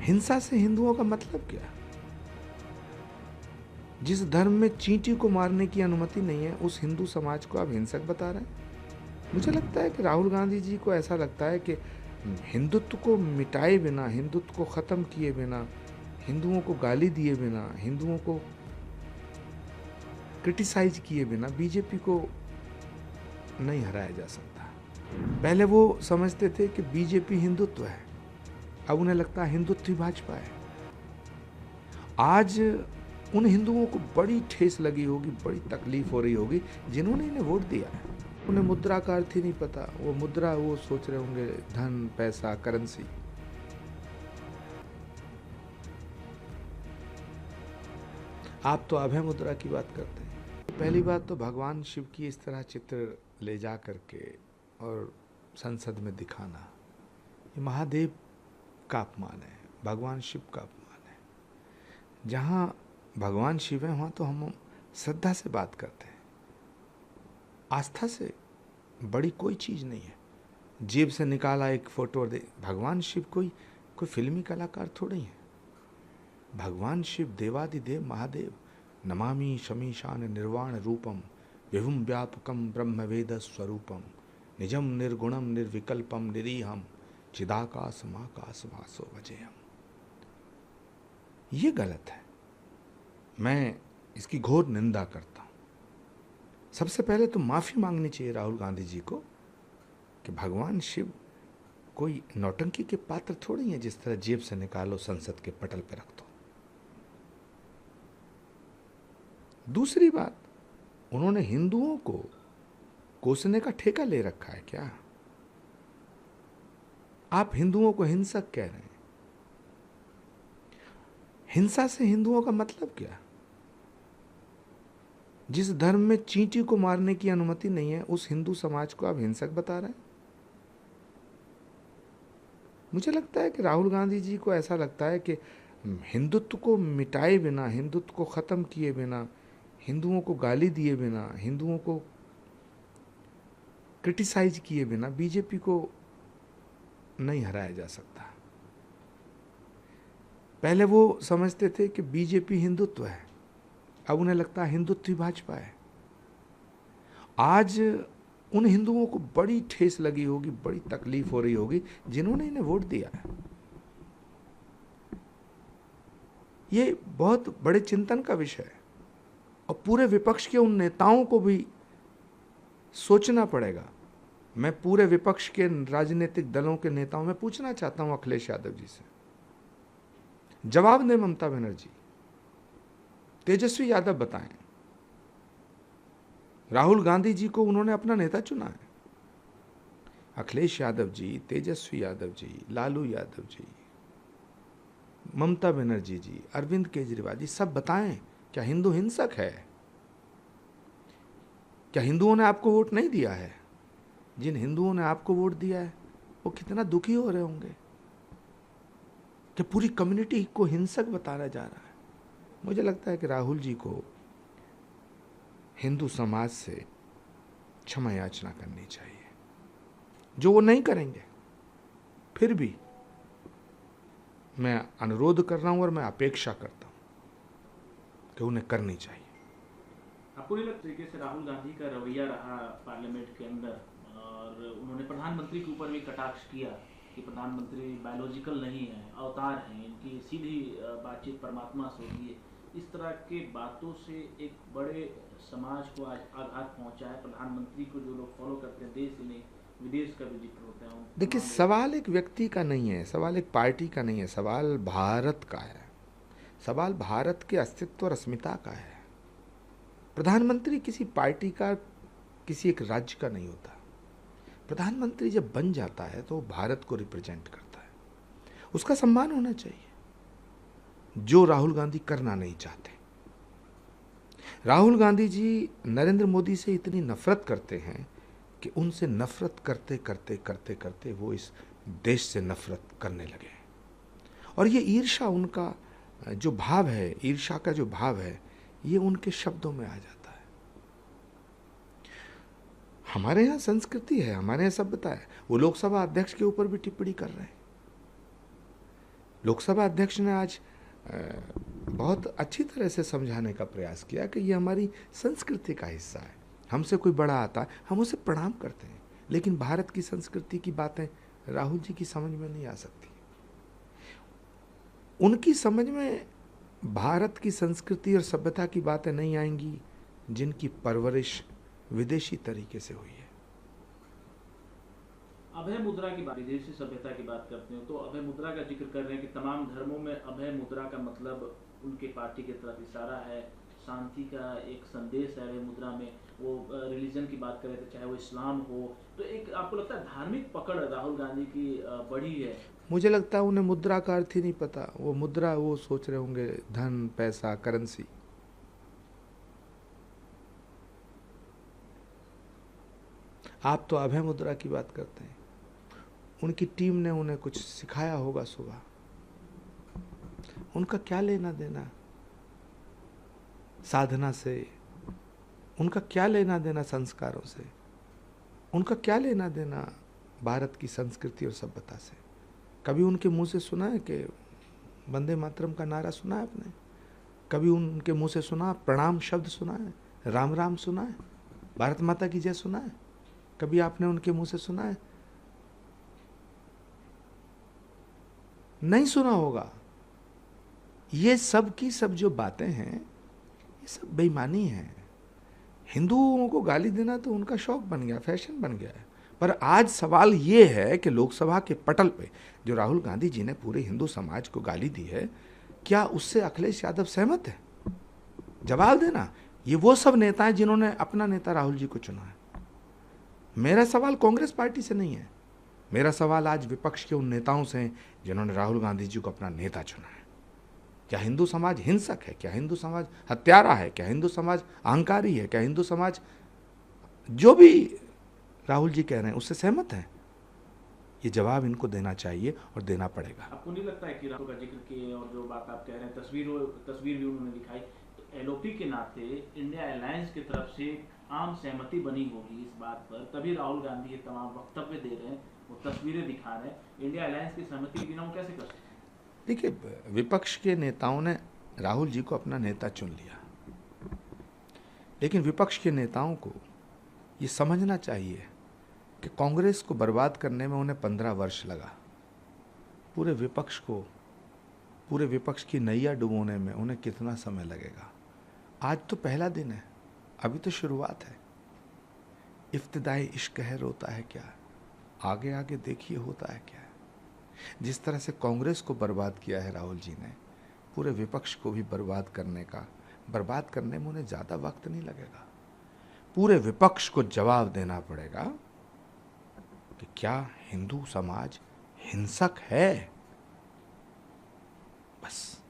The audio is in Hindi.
हिंसा से हिंदुओं का मतलब क्या? जिस धर्म में चींटी को मारने की अनुमति नहीं है, उस हिंदू समाज को आप हिंसक बता रहे हैं। मुझे लगता है कि राहुल गांधी जी को ऐसा लगता है कि हिंदुत्व को मिटाए बिना, हिंदुत्व को ख़त्म किए बिना, हिंदुओं को गाली दिए बिना, हिंदुओं को क्रिटिसाइज किए बिना बीजेपी को नहीं हराया जा सकता। पहले वो समझते थे कि बीजेपी हिंदुत्व है, अब उन्हें लगता है हिंदुत्व ही भाजपा है। आज उन हिंदुओं को बड़ी ठेस लगी होगी, बड़ी तकलीफ हो रही होगी जिन्होंने इन्हें वोट दिया है। उन्हें मुद्रा का अर्थ ही नहीं पता। वो मुद्रा, वो सोच रहे होंगे धन, पैसा, करेंसी। आप तो अभय मुद्रा की बात करते हैं। पहली बात तो भगवान शिव की इस तरह चित्र ले जा करके और संसद में दिखाना, ये महादेव का अपमान है, भगवान शिव का अपमान है। जहाँ भगवान शिव है वहाँ तो हम श्रद्धा से बात करते हैं। आस्था से बड़ी कोई चीज़ नहीं है। जेब से निकाला एक फोटो और दे। भगवान शिव कोई फिल्मी कलाकार थोड़े हैं। भगवान शिव देवादिदेव महादेव। नमामि शमीशान निर्वाण रूपम विभुम व्यापकम ब्रह्म वेद स्वरूपम निजम निर्गुणम निर्विकल्पम निरीहम चिदाकाशमाकाश वासो वजेयम। ये गलत है, मैं इसकी घोर निंदा करता हूँ। सबसे पहले तो माफ़ी मांगनी चाहिए राहुल गांधी जी को कि भगवान शिव कोई नौटंकी के पात्र थोड़ी हैं जिस तरह जेब से निकालो संसद के पटल पर रख दो। दूसरी बात, उन्होंने हिंदुओं को कोसने का ठेका ले रखा है क्या? आप हिंदुओं को हिंसक कह रहे हैं। हिंसा से हिंदुओं का मतलब क्या? जिस धर्म में चींटी को मारने की अनुमति नहीं है, उस हिंदू समाज को आप हिंसक बता रहे हैं। मुझे लगता है कि राहुल गांधी जी को ऐसा लगता है कि हिंदुत्व को मिटाए बिना, हिंदुत्व को ख़त्म किए बिना, हिंदुओं को गाली दिए बिना, हिंदुओं को क्रिटिसाइज किए बिना बीजेपी को नहीं हराया जा सकता। पहले वो समझते थे कि बीजेपी हिंदुत्व है, अब उन्हें लगता है हिंदुत्व ही भाजपा है। आज उन हिंदुओं को बड़ी ठेस लगी होगी, बड़ी तकलीफ हो रही होगी जिन्होंने इन्हें वोट दिया है। ये बहुत बड़े चिंतन का विषय है और पूरे विपक्ष के उन नेताओं को भी सोचना पड़ेगा। मैं पूरे विपक्ष के राजनीतिक दलों के नेताओं में पूछना चाहता हूं अखिलेश यादव जी से, जवाब दें ममता बनर्जी, तेजस्वी यादव बताएं। राहुल गांधी जी को उन्होंने अपना नेता चुना है। अखिलेश यादव जी, तेजस्वी यादव जी, लालू यादव जी, ममता बनर्जी जी, अरविंद केजरीवाल जी, सब बताएं, क्या हिंदू हिंसक है? क्या हिंदुओं ने आपको वोट नहीं दिया है? जिन हिंदुओं ने आपको वोट दिया है वो कितना दुखी हो रहे होंगे कि पूरी कम्युनिटी को हिंसक बताया जा रहा है। मुझे लगता है कि राहुल जी को हिंदू समाज से क्षमा याचना करनी चाहिए, जो वो नहीं करेंगे। फिर भी मैं अनुरोध कर रहा हूं और मैं अपेक्षा करता हूं कि उन्हें करनी चाहिए। आपको नहीं लगता तरीके से राहुल गांधी का रवैया रहा पार्लियामेंट के अंदर, और उन्होंने प्रधानमंत्री के ऊपर भी कटाक्ष किया कि प्रधानमंत्री बायोलॉजिकल नहीं है, अवतार हैं, इनकी सीधी बातचीत परमात्मा से होती है। इस तरह के बातों से एक बड़े समाज को आज आघात पहुंचा है। प्रधानमंत्री को जो लोग फॉलो करते हैं, देश ही नहीं विदेश का भी जिक्र होता है। देखिए, सवाल एक व्यक्ति का नहीं है, सवाल एक पार्टी का नहीं है, सवाल भारत का है। सवाल भारत के अस्तित्व और अस्मिता का है। प्रधानमंत्री किसी पार्टी का, किसी एक राज्य का नहीं होता। प्रधानमंत्री जब बन जाता है तो भारत को रिप्रेजेंट करता है, उसका सम्मान होना चाहिए, जो राहुल गांधी करना नहीं चाहते। राहुल गांधी जी नरेंद्र मोदी से इतनी नफरत करते हैं कि उनसे नफरत करते करते करते करते वो इस देश से नफरत करने लगे। और ये ईर्ष्या, उनका जो भाव है, ईर्ष्या का जो भाव है, ये उनके शब्दों में आ जाता है। हमारे यहाँ संस्कृति है, हमारे यहाँ सभ्यता है। वो लोकसभा अध्यक्ष के ऊपर भी टिप्पणी कर रहे हैं। लोकसभा अध्यक्ष ने आज बहुत अच्छी तरह से समझाने का प्रयास किया कि ये हमारी संस्कृति का हिस्सा है। हमसे कोई बड़ा आता है हम उसे प्रणाम करते हैं, लेकिन भारत की संस्कृति की बातें राहुल जी की समझ में नहीं आ सकती। उनकी समझ में भारत की संस्कृति और सभ्यता की बातें नहीं आएंगी जिनकी परवरिश विदेशी तरीके से हुई है। अभय मुद्रा की बात, विदेशी सभ्यता की बात करते हैं तो अभय मुद्रा का जिक्र कर रहे हैं कि तमाम धर्मों में अभय मुद्रा का मतलब उनके पार्टी की तरफ इशारा है, शांति का एक संदेश है अभय मुद्रा में। वो रिलीजन की बात करें तो चाहे वो इस्लाम हो, तो एक आपको लगता है धार्मिक पकड़ राहुल गांधी की बड़ी है? मुझे लगता है उन्हें मुद्रा का अर्थ ही नहीं पता। वो मुद्रा वो सोच रहे होंगे धन, पैसा, करेंसी। आप तो अभय मुद्रा की बात करते हैं। उनकी टीम ने उन्हें कुछ सिखाया होगा सुबह। उनका क्या लेना देना साधना से, उनका क्या लेना देना संस्कारों से, उनका क्या लेना देना भारत की संस्कृति और सभ्यता से? कभी उनके मुंह से सुना है कि वंदे मातरम का नारा सुना है आपने? कभी उनके मुंह से सुना प्रणाम शब्द सुना है? राम राम सुना है? भारत माता की जय सुना है? कभी आपने उनके मुंह से सुना है? नहीं सुना होगा। ये सब की सब जो बातें हैं ये सब बेईमानी है। हिंदुओं को गाली देना तो उनका शौक बन गया, फैशन बन गया है। पर आज सवाल ये है कि लोकसभा के पटल पे जो राहुल गांधी जी ने पूरे हिंदू समाज को गाली दी है, क्या उससे अखिलेश यादव सहमत है? जवाब देना। ये वो सब नेता हैं जिन्होंने अपना नेता राहुल जी को चुना है। मेरा सवाल कांग्रेस पार्टी से नहीं है। मेरा सवाल आज विपक्ष के उन नेताओं से है जिन्होंने राहुल गांधी जी को अपना नेता चुना है। क्या हिंदू समाज हिंसक है? क्या हिंदू समाज हत्यारा है? क्या हिंदू समाज अहंकारी है? क्या हिंदू समाज जो भी राहुल जी कह रहे हैं उससे सहमत है? ये जवाब इनको देना चाहिए और देना पड़ेगा। आपको नहीं लगता है कि राहुल का जिक्र किए और जो बात आप कह रहे हैं, तस्वीर भी उन्होंने दिखाई, तो एलओपी के नाते इंडिया अलायंस की तरफ से आम सहमति बनी होगी इस बात पर, तभी राहुल गांधी ये तमाम वक्तव्य दे रहे हैं, वो तस्वीरें दिखा रहे हैं। इंडिया अलायंस की सहमति के बिना वो कैसे कर सकते हैं? देखिए, विपक्ष के नेताओं ने राहुल जी को अपना नेता चुन लिया, लेकिन विपक्ष के नेताओं को ये समझना चाहिए कि कांग्रेस को बर्बाद करने में उन्हें 15 वर्ष लगा। पूरे विपक्ष की नैया डुबोने में उन्हें कितना समय लगेगा? आज तो पहला दिन है, अभी तो शुरुआत है। इब्तिदाई इश्क है रोता है क्या, आगे आगे देखिए होता है क्या। जिस तरह से कांग्रेस को बर्बाद किया है राहुल जी ने, पूरे विपक्ष को भी बर्बाद करने में उन्हें ज़्यादा वक्त नहीं लगेगा। पूरे विपक्ष को जवाब देना पड़ेगा कि क्या हिंदू समाज हिंसक है? बस।